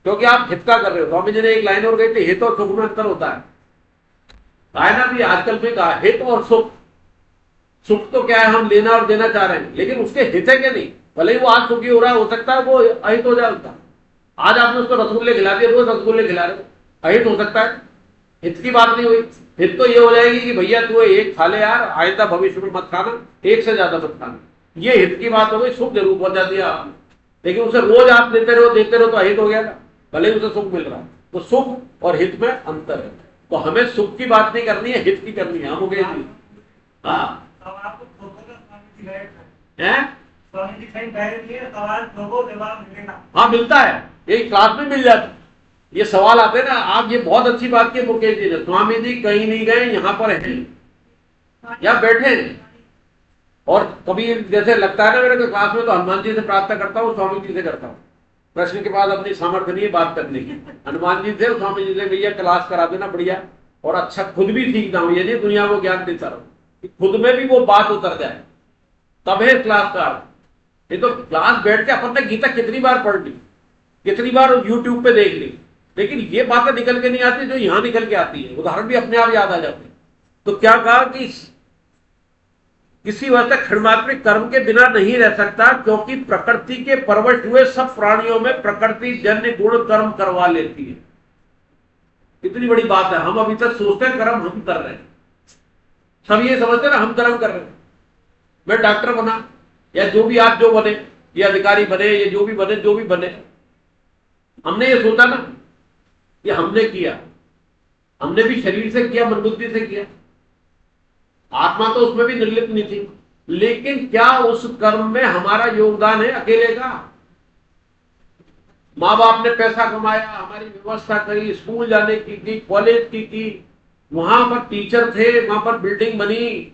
क्योंकि आप हित का कर रहे हो। स्वामी जी ने एक लाइन और कही थी, हित और सुख में अंतर होता है। ना भी आजकल में कहा हित और सुख। सुख तो क्या है, हम लेना और देना चाह रहे हैं, लेकिन उसके हित है क्या नहीं। भले ही वो आज सुखी हो रहा है, हो सकता है वो अहित हो जाए उसका। आज आपने उसको रसगुल्ले खिला दिए, रोज रसगुल्ले खिला रहे हो, अहित हो सकता है। हित की बात नहीं हुई। हित तो ये हो जाएगी कि भैया तू एक खा ले यार, आइंदा भविष्य में मत खाना, एक से ज्यादा मत खाना, ये हित की बात हो गई। सुख जरूर पहुंचा दिया आपने, लेकिन उसे रोज आप देते रहो तो अहित हो गया ना, भले ही उसे सुख मिल रहा है। तो सुख और हित में अंतर है। तो हमें सुख की बात नहीं करनी है, हित की करनी है। हम हो गए जी। हाँ हाँ मिलता है, एक क्लास में मिल जाता है। ये सवाल आते हैं ना, आप ये बहुत अच्छी बात की मुकेश जी ने, स्वामी जी कहीं नहीं गए, यहाँ पर हैं या बैठे हैं। और कभी जैसे लगता है ना मेरे को क्लास में, तो हनुमान जी से प्रार्थना करता हूँ, स्वामी जी से करता हूँ। प्रश्न के बाद अपनी सामर्थ्य नहीं है बात करने की। हनुमान जी से, स्वामी जी से, भैया क्लास करा देना बढ़िया, और अच्छा खुद भी सीखता हूँ, ये नहीं दुनिया को ज्ञान देता रहूं, खुद में भी वो बात उतर जाए, तब है क्लास का। ये तो क्लास बैठ के अपन ने गीता कितनी बार पढ़ ली, कितनी बार यूट्यूब पे देख ली, लेकिन ये बातें निकल के नहीं आती जो यहां निकल के आती है। उदाहरण भी अपने आप याद आ जाते हैं। तो क्या कहा कि किसी वजह से क्षणमात्रिक कर्म के बिना नहीं रह सकता, क्योंकि प्रकृति के परवश हुए सब प्राणियों में प्रकृति जन्य गुण कर्म करवा लेती है। इतनी बड़ी बात है। हम अभी तक सोचते हैं कर्म हम कर रहे हैं, सब ये समझते हैं ना हम कर्म कर रहे हैं। मैं डॉक्टर बना या जो भी आप जो बने, ये अधिकारी बने, ये जो भी बने, हमने ये सोचा ना कि हमने किया, हमने भी शरीर से किया, मन बुद्धि से किया, आत्मा तो उसमें भी निर्लिप्त नहीं थी, लेकिन क्या उस कर्म में हमारा योगदान है अकेले का? माँ बाप ने पैसा कमाया, हमारी व्यवस्था करी, स्कूल जाने की कॉलेज की, वहां पर टीचर थे, वहां पर बिल्डिंग बनी,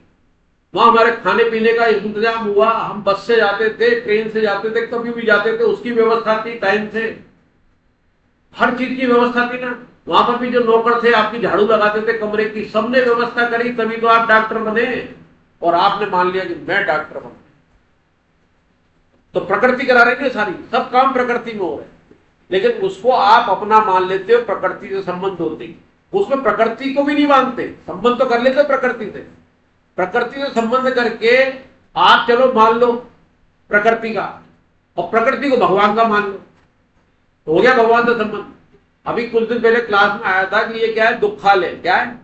वहां हमारे खाने पीने का इंतजाम हुआ, हम बस से जाते थे, ट्रेन से जाते थे, कभी भी जाते थे, उसकी व्यवस्था थी, टाइम से हर चीज की व्यवस्था थी ना। वहां पर भी जो नौकर थे आपकी झाड़ू लगाते थे कमरे की, सबने व्यवस्था करी, तभी तो आप डॉक्टर बने। और आपने मान लिया कि मैं डॉक्टर बनूं, तो प्रकृति करा रही है सारी, सब काम प्रकृति में हो रहे हैं, लेकिन उसको आप अपना मान लेते हो, प्रकृति से संबंध होते, उसमें प्रकृति को भी नहीं मानते, संबंध तो कर लेते हो प्रकृति से, प्रकृति से संबंध करके आप चलो मान लो प्रकृति का, और प्रकृति को भगवान का मान लो, तो हो गया भगवान से संबंध। अभी कुछ दिन पहले क्लास में आया था कि ये क्या है, दुखालय क्या है,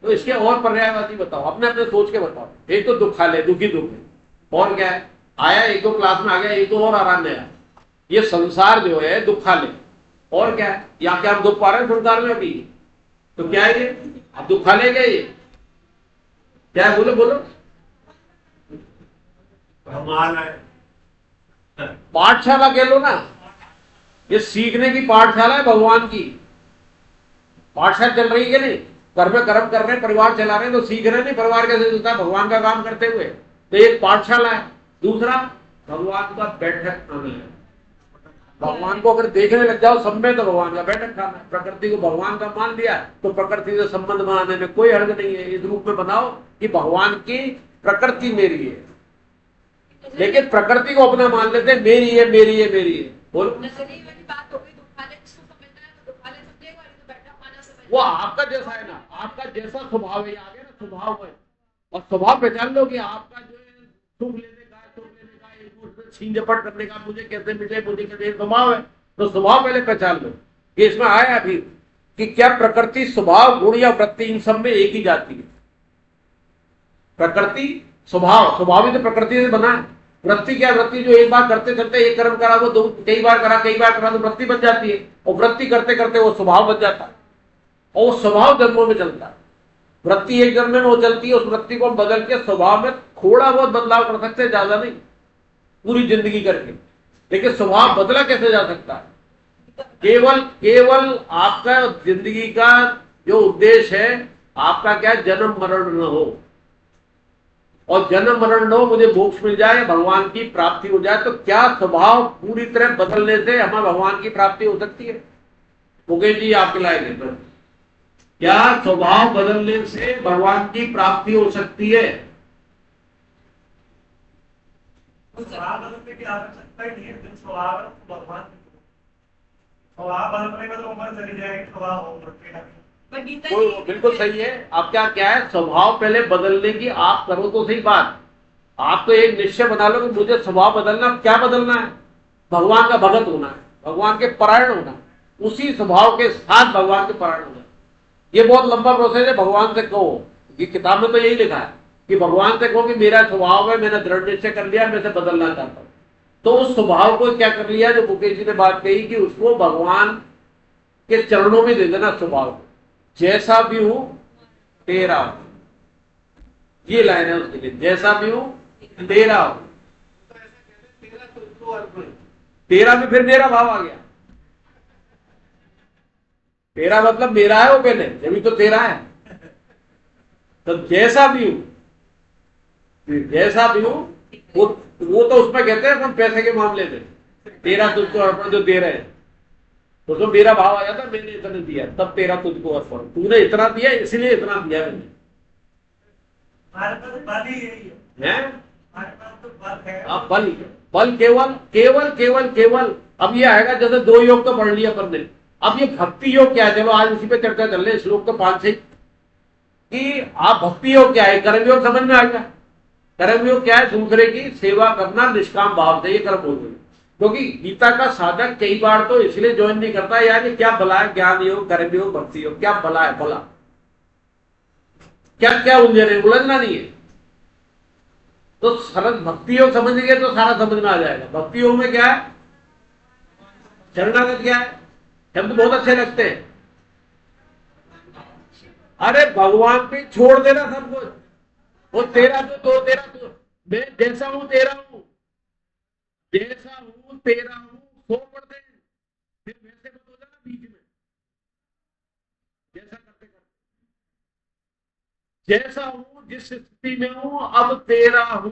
तो इसके और पर्यायवाची बताओ, अपने अपने सोच के बताओ। एक तो दुखालय, दुखी दुख है, और क्या है आया, एक तो क्लास में आ गया, एक तो और आराम आया, ये संसार जो है दुखालय, और क्या है, या क्या हम दुख पा रहे हैं संसार में अभी, तो क्या है ये, अब दुखालय क्या है ये, क्या है, बोलो बोलो, पाठशाला कह लो ना, ये सीखने की पाठशाला है, भगवान की पाठशाला चल रही है नहीं, घर में कर्म कर रहे हैं, परिवार चला रहे हैं, तो सीख रहे नहीं परिवार कैसे चलता है भगवान का काम करते हुए, तो एक पाठशाला है। दूसरा भगवान का बैठक खाना है, भगवान को अगर देखने लग जाओ सब में, तो भगवान का बैठक खाना है। प्रकृति को भगवान का मान लिया तो प्रकृति से संबंध बनाने में कोई हर्ज नहीं है, इस रूप में बनाओ कि भगवान की प्रकृति मेरी है, लेकिन प्रकृति को अपना मान लेते हैं, मेरी है मेरी है मेरी है। बोलो, बात हो गई, दुखालय जिसको समझना है तो दुखालय समझेगा, तो बैठा खाना समझेगा। वो आपका जैसा है ना, आपका जैसा स्वभाव है, आगे ना स्वभाव है, और स्वभाव पहचान लो कि आपका जो है सुख लेने का, सुख लेने का, एक दूसरे छीन झपट करने का, मुझे कैसे मिले, मुझे कैसे, स्वभाव है, तो स्वभाव पहले पहचान लो। कि इसमें आया अभी कि क्या प्रकृति, स्वभाव, गुण या वृत्ति, इन सब में एक ही जाती है। प्रकृति स्वभाव, स्वभाव ही तो प्रकृति से बना है। वृत्ति क्या, वृत्ति जो एक बार करते करते एक कर्म करा वो दो कई बार करा तो वृत्ति बन जाती है, और वृत्ति करते करते वो स्वभाव बन जाता है, और वो स्वभाव जन्मों में चलता है। वृत्ति एक जन्म में वो चलती है, उस वृत्ति को हम बदल के स्वभाव में थोड़ा बहुत बदलाव कर सकते हैं, ज्यादा नहीं, पूरी जिंदगी करके, लेकिन स्वभाव बदला कैसे जा सकता है? केवल आपका जिंदगी का जो उद्देश्य है, आपका क्या, जन्म मरण न हो, और जन्म मरण न हो, मुझे मोक्ष मिल जाए, भगवान की प्राप्ति हो जाए, तो क्या स्वभाव पूरी तरह बदलने से हमें भगवान की प्राप्ति हो सकती है? मुकेश जी आपके लायक है, तो क्या स्वभाव बदलने से भगवान की प्राप्ति हो सकती है? स्वभाव बदलने की आवश्यकता ही नहीं है, जो स्वभाव है भगवान स्वभाव बदलने में तो उम्र चली जाएगी, स्वभाव हो बिल्कुल सही है। आप क्या क्या है, स्वभाव पहले बदलने की आप करो तो सही बात, आप तो एक निश्चय बना लो कि मुझे स्वभाव बदलना, क्या बदलना है? भगवान का भगत होना है, भगवान के परायण होना, उसी स्वभाव के साथ भगवान के परायण होना। ये बहुत लंबा प्रोसेस है। भगवान से कहो, ये किताब में तो यही लिखा है कि भगवान से कहो कि मेरा स्वभाव है, मैंने दृढ़ निश्चय कर लिया, मैं इसे बदलना चाहता हूँ, तो उस स्वभाव को क्या कर लिया, जो मुकेश जी ने बात कही कि उसको भगवान के चरणों में दे देना स्वभाव को, जैसा भी हूं तेरा हूं, ये लाइन है उसके लिए, जैसा भी हूं तेरा हूं। तेरा में फिर मेरा भाव आ गया, तेरा मतलब मेरा है वो पहले, जब तो तेरा है, तो जैसा भी हूं, जैसा भी हूं, वो तो उसमें कहते हैं अपन पैसे के मामले में, तेरा तुझको अर्पण जो दे रहे हैं, तो मेरा भाव आ जाता, मैंने इतना दिया तब तेरा तुझको अर्पण, तूने इतना दिया इसलिए इतना दिया मैंने। बल केवल अब ये आएगा, जैसे दो योग तो पढ़ लिया अपन ने, अब ये भक्ति योग क्या है, चलो आज इसी पे चर्चा कर ले, श्लोक तो 5 से कि आप भक्ति योग क्या है, कर्म योग समझ में आ गया। कर्म योग क्या है, दूसरे की सेवा करना निष्काम भाव से, ये कर्म योग है। क्योंकि गीता का साधक कई बार तो इसलिए ज्वाइन नहीं करता यार, ये क्या भला है, ज्ञान योग, कर्म योग, भक्ति योग, क्या भला है, भला क्या क्या उलझन है, उलझना नहीं है। तो सरल भक्ति योग समझ गए तो सारा समझ में आ जाएगा। भक्ति योग में क्या है, शरणागत क्या है, शब्द बहुत अच्छे लगते हैं, अरे भगवान पे छोड़ देना सब कुछ, वो तेरा तो तेरा तो मैं जैसा हूं तेरा हूं, जैसा हूं तेरा हूं 100%। फिर वैसे मत हो जाना बीच में, जैसा करते करते जैसा हूं, जिस स्थिति में हूं अब तेरा हूं,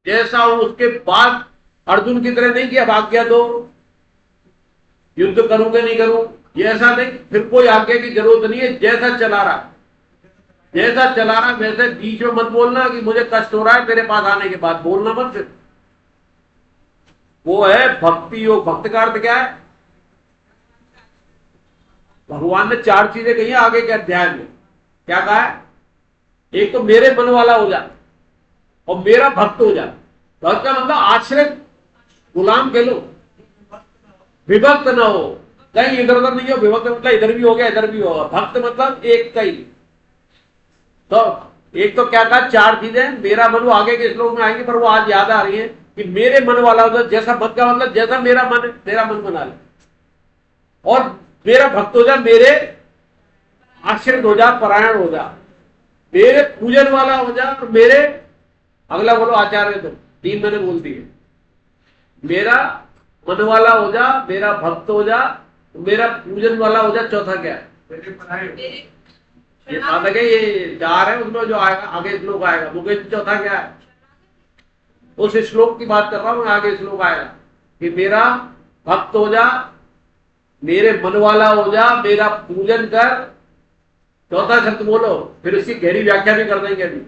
जैसा हूं। उसके बाद अर्जुन की तरह नहीं कि अब आज्ञा दो, युद्ध करूंगे नहीं करूं, ये ऐसा नहीं। फिर कोई आज्ञा की जरूरत नहीं है, जैसा चला रहा वैसे बीच में मत बोलना कि मुझे कष्ट हो रहा है तेरे पास आने के बाद, बोलना मत। फिर वो है भक्ति योग। भक्त का अर्थ क्या है? भगवान ने 4 चीजें कही है आगे के अध्याय में। क्या कहा है? एक तो मेरे मन वाला हो जा और मेरा भक्त हो जा। भक्त का मतलब आश्रित, गुलाम कह लो, विभक्त ना हो, कहीं इधर उधर नहीं हो। विभक्त मतलब इधर भी हो गया इधर भी होगा, भक्त मतलब एक का ही। तो एक तो क्या कहा? 4 चीजें मेरा मन, वो आगे के श्लोक में आएंगे पर वो आज याद आ रही है कि मेरे मन वाला हो जा। जैसा भक्त का मतलब जैसा मेरा मन है, तेरा मन बना ले, और मेरा भक्त हो जा, मेरे आश्रित हो जा, परायण हो जा, मेरे पूजन वाला हो जा, और मेरे अगला बोलो आचार्य। तो 3 मैंने बोल दिए। मेरा मन वाला हो जा, मेरा भक्त हो जा, मेरा पूजन वाला हो जा। चौथा क्या है? ये साधक है, ये 4 है, उसमें जो आएगा आगे श्लोक आएगा। मुकेश चौथा क्या है? उस श्लोक की बात कर रहा हूं, आगे श्लोक आएगा कि मेरा भक्त हो जा, मेरे मन वाला हो जा, मेरा पूजन कर। चौथा शब्द बोलो, फिर उसकी गहरी व्याख्या भी कर देंगे अभी।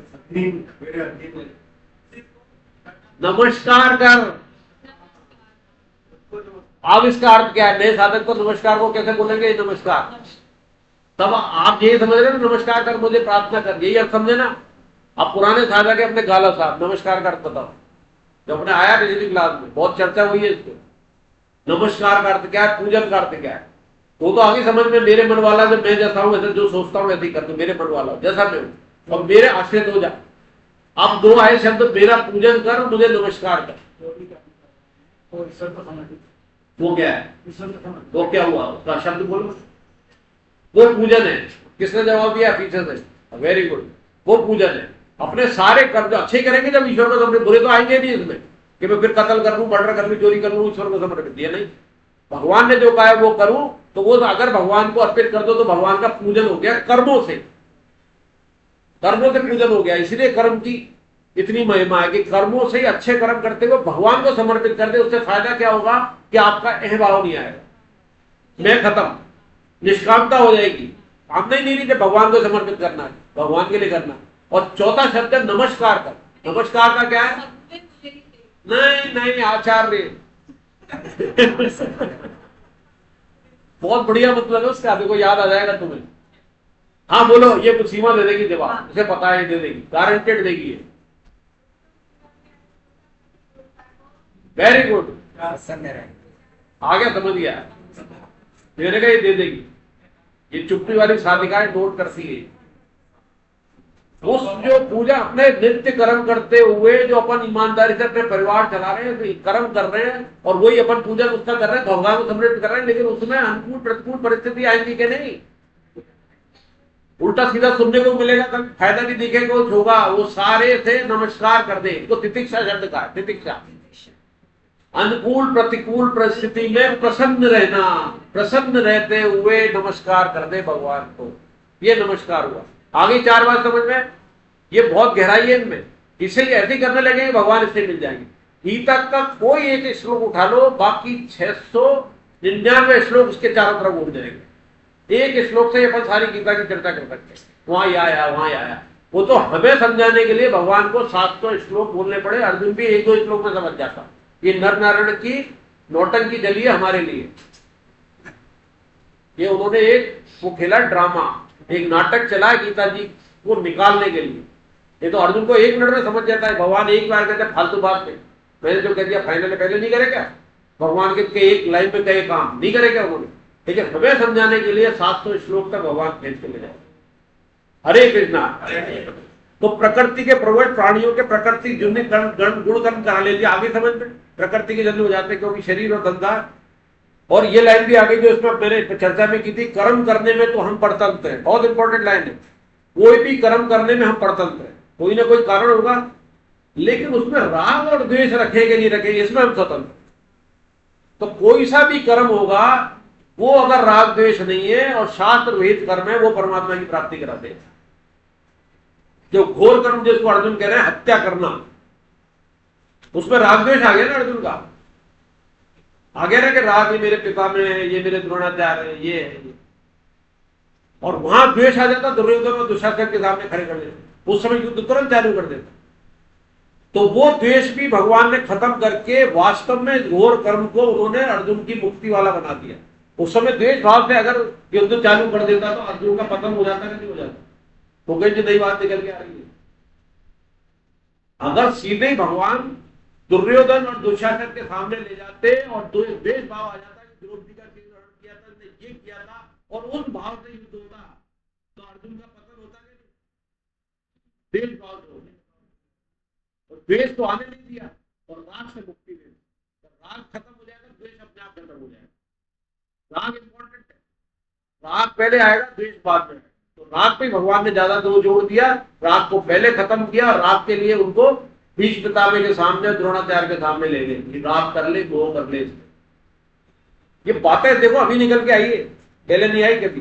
नमस्कार कर। अब इसका अर्थ क्या है? नए साधक को नमस्कार को कैसे बोलेंगे? नमस्कार। तब आप यही समझ रहे हैं नमस्कार कर, मुझे प्रार्थना कर, यही अर्थ समझे ना। अब पुराने साधक है अपने गाला साहब, नमस्कार कर बताओ। जब अपने आया पिछली क्लास में बहुत चर्चा हुई है इसको। नमस्कार का अर्थ क्या है? पूजन का अर्थ क्या है? वो तो आगे समझ में, मेरे मन वाला जब मैं जैसा हूं वैसे जो सोचता हूं वैसे ही कर दो। मेरे मन वाला जैसा मैं हूं और मेरे आश्रित हो जा। अब 2 आए शब्द, मेरा पूजन कर, मुझे नमस्कार कर। वो क्या है? वो क्या हुआ? उसका शब्द बोलो। वो पूजन है। किसने जवाब दिया? पीछे से। Very good. वो पूजन है। अपने सारे कर्म जो अच्छे करेंगे जब ईश्वर को समर्पित, बुरे तो आएंगे नहीं इसमें कि मैं फिर कत्ल कर लूं, मर्डर कर लूं, चोरी कर लूं, ईश्वर को समर्पित दिया नहीं। भगवान ने जो कहा है वो करूं, तो वो अगर भगवान को अर्पित कर दो तो भगवान का पूजन हो गया। कर्मों से पूजन हो गया। इसलिए कर्म की इतनी महिमा है कि कर्मों से ही अच्छे कर्म करते हुए भगवान को समर्पित कर दे। उससे फायदा क्या होगा कि आपका अहंभाव नहीं आएगा, मैं खत्म, निष्कामता हो जाएगी। आपने नहीं नीचे भगवान को समर्पित करना है, भगवान के लिए करना। और चौथा शब्द है नमस्कार कर। नमस्कार का क्या है? नहीं आचार्य बहुत बढ़िया मतलब है उसका, देखो याद आ जाएगा तुम्हें। हाँ बोलो, ये कुछ सीमा दे देगी जवाब, उसे पता है दे देगी, गारंटेड देगी। वेरी गुड, आ गया, समझ गया। देने का ये दे देगी। ये चुप्पी वाली साधिकाएं नोट करती है। उस जो पूजा अपने नित्य कर्म करते हुए जो अपन ईमानदारी से अपने परिवार चला रहे हैं, कर्म कर रहे हैं, और वही अपन पूजन उसका कर रहे हैं, भगवान को समर्पित कर रहे हैं, लेकिन उसमें अनुकूल प्रतिकूल परिस्थिति आएंगी कि नहीं? उल्टा सीधा सुनने को मिलेगा, कभी फायदा नहीं दिखेगा, कुछ होगा। वो सारे से नमस्कार कर दे। तो तितिक्षा शब्द का है, तितिक्षा। अनुकूल प्रतिकूल परिस्थिति में प्रसन्न रहना, प्रसन्न रहते हुए नमस्कार कर दे भगवान को। ये नमस्कार हुआ। आगे 4 बात समझ में, ये बहुत गहराई है इनमें। इसे ऐसे करने लगेंगे भगवान इससे मिल जाएंगे। गीता का कोई एक श्लोक उठा लो, बाकी 699 श्लोक उसके चारों तरफ उड़ जाएंगे। एक श्लोक से अपन सारी गीता की चर्चा कर सकते हैं। वहां ये आया, वहां ये आया। वो तो हमें समझाने के लिए भगवान को 700 श्लोक बोलने पड़े। अर्जुन भी 1-2 श्लोक में समझ जाता। ये नर नारायण की नौटंकी चली है हमारे लिए। ये उन्होंने वो खेला ड्रामा, एक नाटक चला गीता जी को निकालने के लिए। ये तो अर्जुन को 1 मिनट में समझ जाता है। भगवान एक बार कहते हैं फालतू बात पे, मैंने जो कह दिया फाइनल पहले नहीं करे क्या? भगवान के एक लाइन में कहे काम नहीं करे क्या उन्होंने? लेकिन हमें समझाने के लिए 700 श्लोक तक भगवान भेज के ले जाए। हरे कृष्णा। तो प्रकृति के प्रवृत्त प्राणियों के प्रकृति जुन्नी गुण कर्म करा लेती, आगे समझ में प्रकृति के जन्म हो जाते हैं, क्योंकि शरीर और धंधा। और ये लाइन भी आ गई जो इसमें मैंने चर्चा में की थी, कर्म करने में तो हम परतंत्र हैं। बहुत इंपॉर्टेंट लाइन है। कोई भी कर्म करने में हम परतंत्र हैं, कोई ना कोई कारण होगा, लेकिन उसमें राग और द्वेष रखेंगे नहीं रखेंगे, इसमें हम स्वतंत्र। तो कोई सा भी कर्म होगा वो अगर राग द्वेष नहीं है और शास्त्र विहित कर्म है, वो परमात्मा की प्राप्ति कराते हैं। जो घोर कर्म जिसको अर्जुन कह रहे हैं हत्या करना, उसमें राग द्वेष आ गया ना अर्जुन का, आ गया ना कि राग ये मेरे पिता में है, ये मेरे द्रोणाचार्य है, ये है ये। और वहां द्वेष आ जाता, दुर्योधन और दुशासन के सामने खड़े कर देते, उस समय युद्ध तुरंत चालू कर देता। तो वो द्वेष भी भगवान ने खत्म करके वास्तव में घोर कर्म को उन्होंने अर्जुन की मुक्ति वाला बना दिया। उस समय द्वेष भाव से अगर युद्ध चालू कर देता तो अर्जुन का पतन हो जाता, नहीं हो जाता। तो कहीं नई बात निकल के आ रही है। अगर सीधे भगवान दुर्योधन और दुशासन के सामने ले जाते और द्वेष भाव आ जाता कि द्रौपदी का हरण किया था, ने ये किया था, और उस भाव से युद्ध होता, तो अर्जुन का पतन होता कि नहीं? द्वेष भाव से होता। द्वेष तो आने नहीं दिया और राग से मुक्ति दे दी। राग खत्म हो जाएगा, द्वेष अपने आप खत्म हो जाएगा। राग इंपॉर्टेंट है, राग पहले आएगा, द्वेष बाद में। तो राग पे भगवान ने ज्यादा जोर दिया, राग को पहले खत्म किया। राग के लिए उनको भीष्म पितामह के सामने, द्रोणाचार्य के सामने ले गए, राग कर ले, वो कर ले। ये बातें देखो अभी निकल के आई है, पहले नहीं आई कभी।